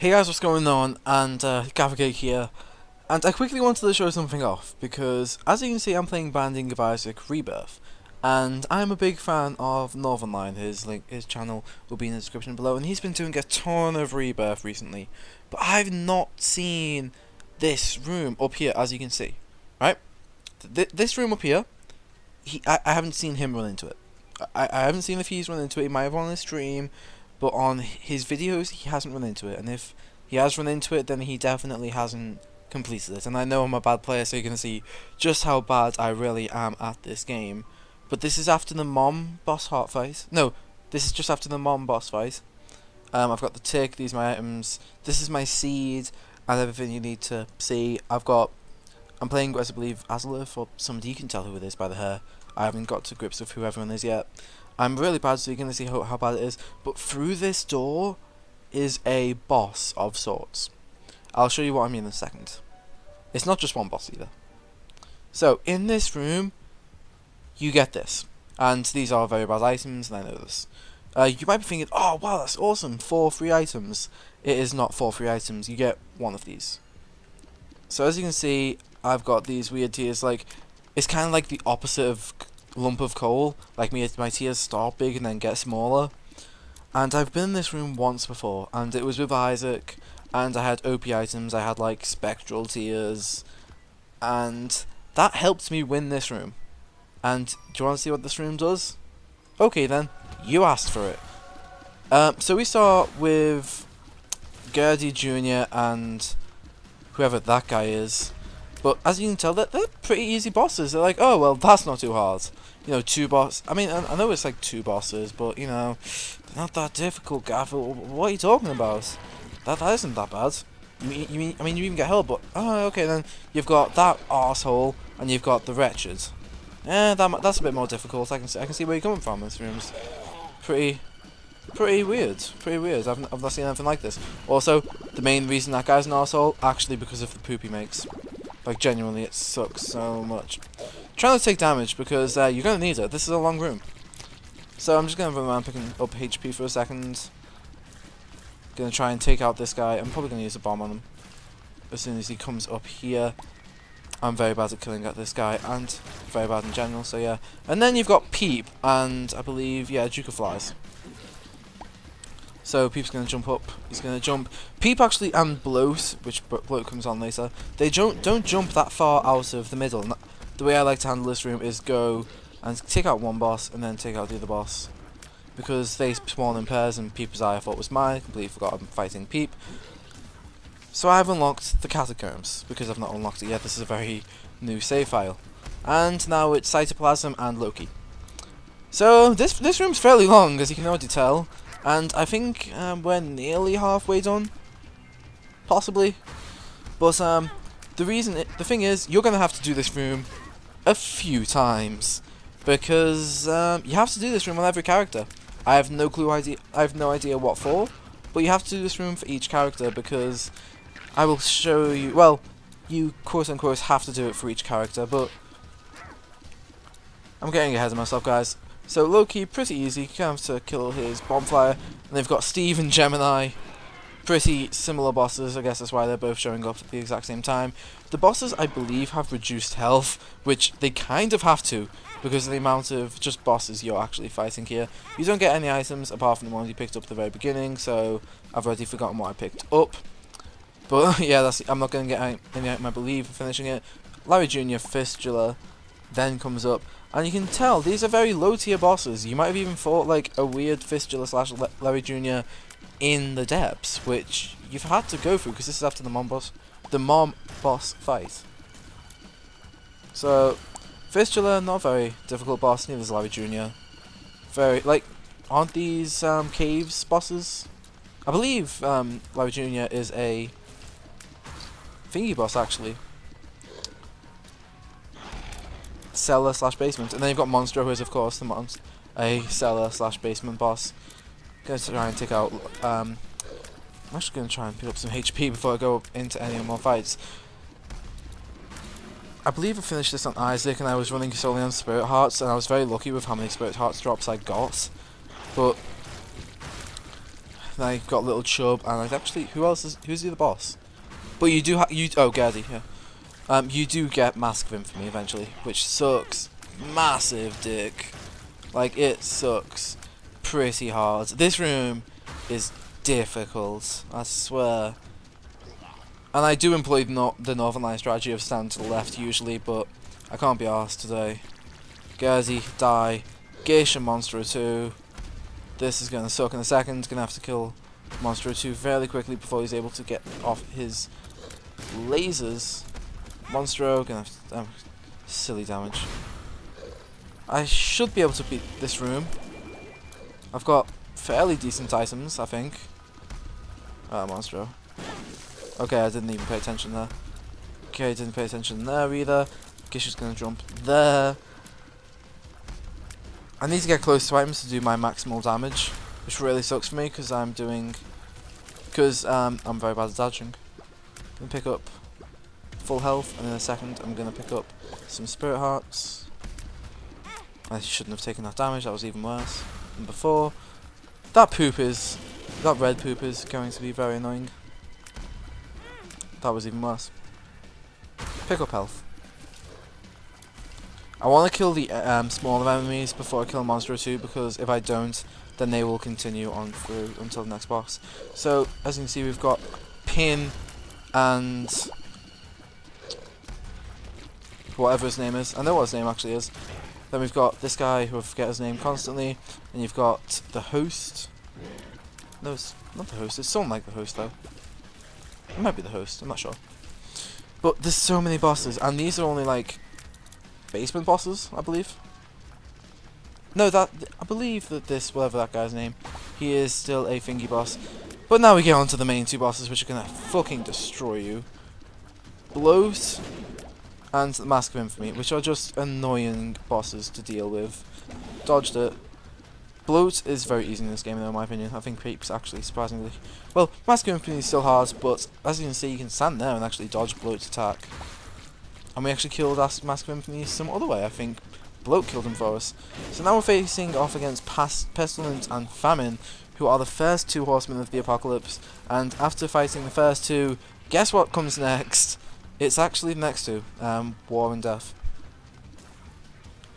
Hey guys, what's going on? And Gavagate here, and I quickly wanted to show something off because, as you can see, I'm playing Binding of Isaac Rebirth, and I'm a big fan of Northernline. His channel will be in the description below, and he's been doing a ton of Rebirth recently. But I've not seen this room up here, as you can see, right? This room up here, I haven't seen him run into it. I haven't seen if he's run into it. He might have on his stream, but on his videos he hasn't run into it, and if he has run into it, then he definitely hasn't completed it. And I know I'm a bad player, so you're going to see just how bad I really am at this game. But this is after the mom boss heart fight. No, this is just after the mom boss fight. I've got the tick, these are my items, this is my seed, and everything you need to see. I'm playing as I believe Azalith, or somebody, you can tell who it is by the hair. I haven't got to grips with who everyone is yet. I'm really bad, so you're going to see how bad it is. But through this door is a boss of sorts. I'll show you what I mean in a second. It's not just one boss either. So, in this room, you get this. And these are very bad items, and I know this. You might be thinking, oh wow, that's awesome, 4 free items. It is not 4 free items, you get one of these. So as you can see, I've got these weird tiers, like, it's kind of like the opposite of lump of coal. Like my tiers start big and then get smaller. And I've been in this room once before, and it was with Isaac, and I had OP items, I had like spectral tiers, and that helped me win this room. And do you want to see what this room does? Okay then, you asked for it. So we start with Gertie Jr. and whoever that guy is. But as you can tell, they're pretty easy bosses. They're like, oh well, that's not too hard. You know, 2 boss. I mean, I know it's like 2 bosses, but you know, they're not that difficult, Gav. What are you talking about? That isn't that bad. You mean you even get held, but oh, okay then. You've got that arsehole, and you've got the wretched. That's a bit more difficult. I can see where you're coming from. This room's pretty weird. Pretty weird. I've not seen anything like this. Also, the main reason that guy's an arsehole, actually because of the poop he makes. Like, genuinely, it sucks so much. Try not to take damage, because you're going to need it. This is a long room. So I'm just going to run around picking up HP for a second. Going to try and take out this guy. I'm probably going to use a bomb on him as soon as he comes up here. I'm very bad at killing at this guy, and very bad in general, so yeah. And then you've got Peep, and I believe, yeah, Duke of Flies. So Peep's going to jump up. He's going to jump. Peep actually and Bloat, which Bloat comes on later, they don't jump that far out of the middle. The way I like to handle this room is go and take out one boss and then take out the other boss, because they spawn in pairs, and Peep, as I thought was mine, completely forgot I'm fighting Peep. So I've unlocked the Catacombs, because I've not unlocked it yet. This is a very new save file. And now it's Cytoplasm and Loki. So this room's fairly long, as you can already tell. And I think we're nearly halfway done, possibly. But the thing is, you're gonna have to do this room a few times, because you have to do this room on every character. I have no idea what for, but you have to do this room for each character, because I will show you. Well, you quote unquote have to do it for each character, but I'm getting ahead of myself, guys. So Loki, pretty easy, you have to kill his Bonfire, and they've got Steve and Gemini, pretty similar bosses. I guess that's why they're both showing up at the exact same time. The bosses, I believe, have reduced health, which they kind of have to, because of the amount of just bosses you're actually fighting here. You don't get any items apart from the ones you picked up at the very beginning, so I've already forgotten what I picked up. But yeah, I'm not going to get any item, I believe, for finishing it. Larry Jr. Fistula then comes up. And you can tell, these are very low tier bosses. You might have even fought like a weird Fistula / Larry Jr. in the depths, which you've had to go through, because this is after the mom boss fight. So, Fistula, not a very difficult boss, neither is Larry Jr. Very, like, aren't these caves bosses? I believe Larry Jr. is a thingy boss, actually. Cellar / basement, and then you've got Monstro, who is of course a cellar / basement boss. Gonna try and take out. I'm actually gonna try and pick up some HP before I go into any more fights. I believe I finished this on Isaac, and I was running solely on Spirit Hearts, and I was very lucky with how many Spirit Hearts drops I got. But Then I got Little Chub, and actually, who's the other boss? But you do Gertie, yeah. You do get Mask of Infamy eventually, which sucks. Massive dick. Like, it sucks pretty hard. This room is difficult, I swear. And I do employ the Northern Line strategy of stand to the left usually, but I can't be arsed today. Gertie, die. Geisha Monstro 2. This is going to suck in a second. Going to have to kill Monstro 2 fairly quickly before he's able to get off his lasers. Monstro, going to have silly damage. I should be able to beat this room. I've got fairly decent items, I think. Monstro. Okay, I didn't even pay attention there. Okay, didn't pay attention there either. Geisha's going to jump there. I need to get close to items to do my maximal damage, which really sucks for me because I'm very bad at dodging. I'm gonna pick up full health, and in a second I'm gonna pick up some spirit hearts. I shouldn't have taken that damage. That was even worse than before. That red poop is going to be very annoying. That was even worse. Pick up health. I want to kill the smaller enemies before I kill Monstro 2, because if I don't, then they will continue on through until the next boss. So, as you can see, we've got Pin and whatever his name is. I know what his name actually is. Then we've got this guy who I forget his name constantly, and you've got the host. No, it's not the host. It's someone like the host though. It might be the host. I'm not sure. But there's so many bosses, and these are only like basement bosses, I believe. No, I believe that this, whatever that guy's name, he is still a thingy boss. But now we get on to the main two bosses, which are gonna fucking destroy you. Bloat and the Mask of Infamy, which are just annoying bosses to deal with. Dodged it. Bloat is very easy in this game, though, in my opinion. I think Peep's actually surprisingly... Well, Mask of Infamy is still hard, but as you can see, you can stand there and actually dodge Bloat's attack. And we actually killed Mask of Infamy some other way, I think. Bloat killed him for us. So now we're facing off against Pestilence and Famine, who are the first two horsemen of the apocalypse. And after fighting the first two, guess what comes next? It's actually the next two. War and Death.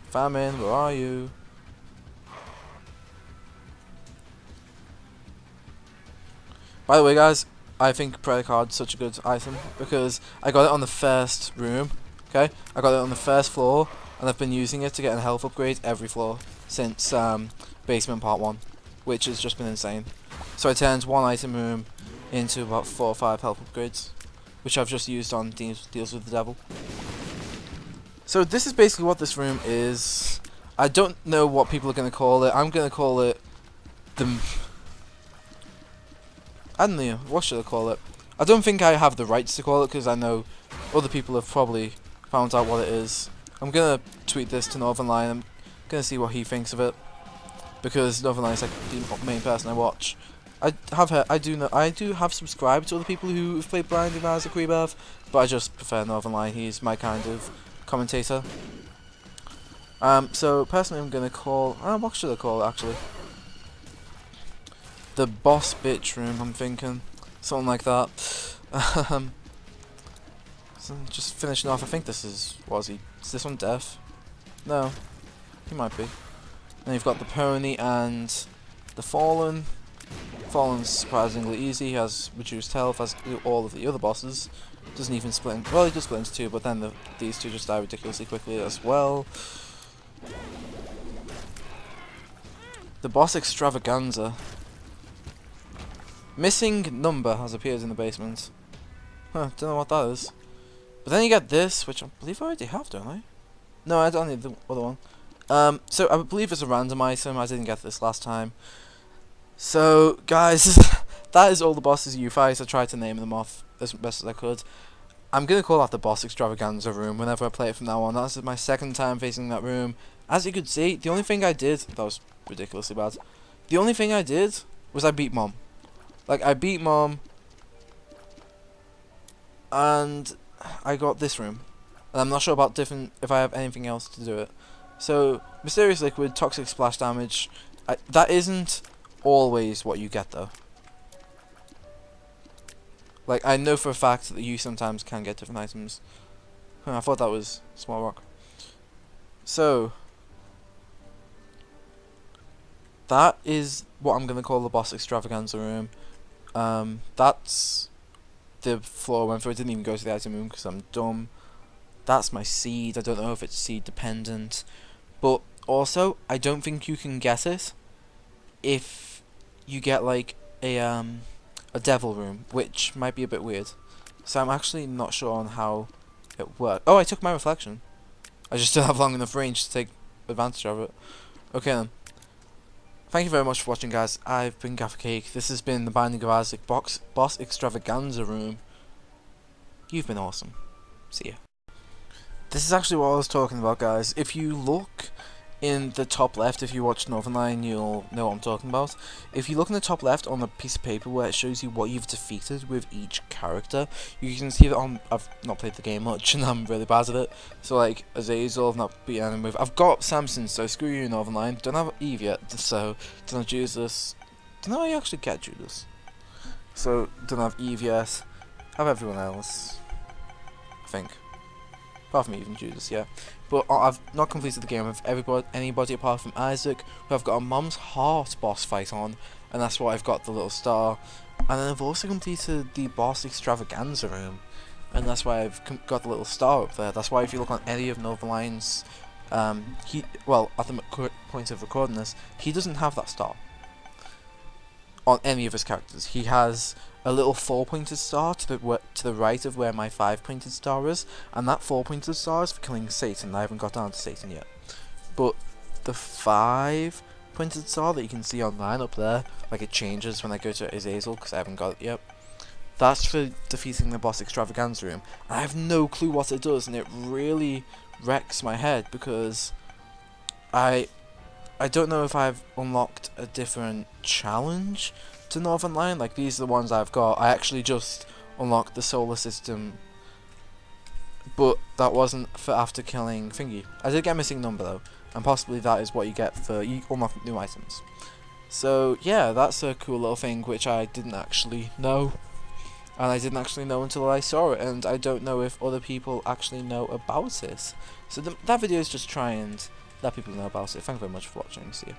Famine, where are you? By the way, guys, I think Prayer Card's such a good item because I got it on the first room. Okay, I got it on the first floor, and I've been using it to get a health upgrade every floor since Basement Part 1, which has just been insane. So I turned one item room into about 4 or 5 health upgrades, which I've just used on deals with the devil. So this is basically what this room is. I don't know what people are going to call it. I'm going to call it the... I don't know, what should I call it? I don't think I have the rights to call it because I know other people have probably found out what it is. I'm gonna tweet this to Northern Line. I'm gonna see what he thinks of it because Northern Line is like the main person I watch. I do have subscribed to other people who have played Blinding Lights of Rebirth, but I just prefer Northern Line. He's my kind of commentator. So personally, I'm gonna call. What should I call it actually? The boss bitch room, I'm thinking. Something like that. So just finishing off, I think this is... Is this one Death? No. He might be. Then you've got the Pony and the Fallen. Fallen's surprisingly easy, he has reduced health as do all of the other bosses. Doesn't even split into... Well, he does split into two, but then these two just die ridiculously quickly as well. The boss Extravaganza. Missing number has appeared in the basement. Huh, don't know what that is. But then you get this, which I believe I already have, don't I? No, I don't need the other one. So I believe it's a random item. I didn't get this last time. So, guys, that is all the bosses you fight. I tried to name them off as best as I could. I'm going to call that the boss Extravaganza room whenever I play it from now on. That's my second time facing that room. As you could see, the only thing I did... That was ridiculously bad. The only thing I did was I beat Mom. Like, I beat Mom, and I got this room. And I'm not sure about if I have anything else to do it. So, Mysterious Liquid, Toxic Splash Damage, that isn't always what you get, though. Like, I know for a fact that you sometimes can get different items. I thought that was small rock. So, that is what I'm going to call the boss extravaganza room. That's the floor I went through. I didn't even go to the item room because I'm dumb. That's my seed. I don't know if it's seed dependent. But also, I don't think you can get it if you get like a devil room, which might be a bit weird. So I'm actually not sure on how it works. Oh, I took my reflection. I just don't have long enough range to take advantage of it. Okay then. Thank you very much for watching, guys. I've been Gaffer Cake. This has been the Binding of Isaac Boss Extravaganza room. You've been awesome. See ya. This is actually what I was talking about, guys. If you look in the top left, if you watch Northernline, you'll know what I'm talking about. If you look in the top left on the piece of paper where it shows you what you've defeated with each character, you can see that I've not played the game much and I'm really bad at it. So like Azazel, I've not beaten anyone with. I've got Samson, so screw you, Northernline. Don't have Eve yet, so don't have Judas. Don't know how you actually get Judas. So don't have Eve yet. Have everyone else, I think. Apart from even Judas, yeah. But I've not completed the game with anybody apart from Isaac, who I've got a Mom's Heart boss fight on, and that's why I've got the little star. And then I've also completed the boss extravaganza room, and that's why I've got the little star up there. That's why if you look on any of Northernline's, well, at the point of recording this, he doesn't have that star on any of his characters. He has a little 4-pointed star to the right of where my 5-pointed star is, and that 4-pointed star is for killing Satan. I haven't got down to Satan yet, but the 5-pointed star that you can see online up there, like it changes when I go to Azazel because I haven't got it yet. That's for defeating the boss extravaganza room. And I have no clue what it does, and it really wrecks my head because I don't know if I've unlocked a different challenge to Northernline. Like, these are the ones I've got. I actually just unlocked the solar system, but that wasn't for after killing Thingy. I did get missing number though, and possibly that is what you get for you unlock new items. So yeah, that's a cool little thing which I didn't actually know, and I didn't actually know until I saw it, and I don't know if other people actually know about it. So that video is just try and let people know about it. Thank you very much for watching. See you.